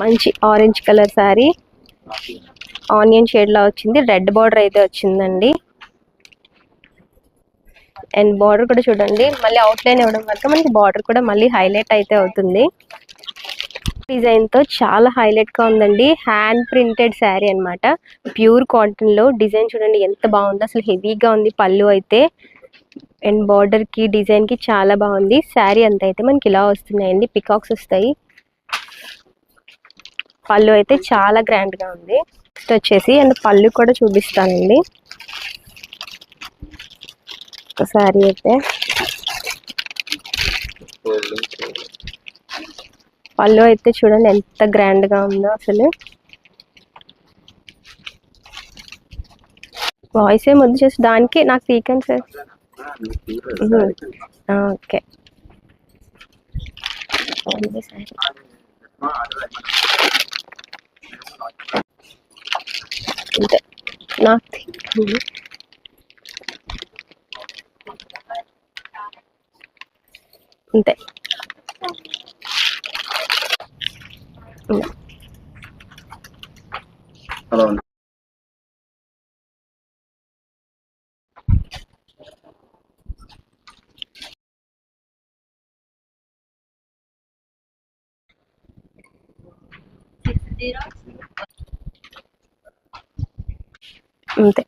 మంచి orange colour sari, onion shade లా వచ్చింది, రెడ్ బార్డర్ అయితే వచ్చిందండి. అండ్ బార్డర్ కూడా చూడండి, మళ్ళీ అవుట్ లైన్ ఇవ్వడం వల్ల మనకి బార్డర్ కూడా మళ్ళీ హైలైట్ అయితే అవుతుంది. డిజైన్ తో చాలా హైలైట్ గా ఉందండి. హ్యాండ్ ప్రింటెడ్ శారీ అన్నమాట. ప్యూర్ కాటన్ లో డిజైన్ చూడండి ఎంత బాగుందో, అసలు హెవీగా ఉంది పళ్ళు అయితే. అండ్ బార్డర్ కి డిజైన్ కి చాలా బాగుంది. శారీ అంతా అయితే మనకి ఇలా వస్తున్నాయండి, పికాక్స్ వస్తాయి. పళ్ళు అయితే చాలా గ్రాండ్ గా ఉంది. నెక్స్ట్ వచ్చేసి అండ్ పళ్ళు కూడా చూపిస్తానండి. శారీ అయితే పళ్ళు అయితే చూడండి ఎంత గ్రాండ్ గా ఉందో అసలు. వాయిస్ ఏం వద్దు, చేసి దానికి నాకు తీకండి సార్. ఓకే అంతే నాకు అంతే అంతే.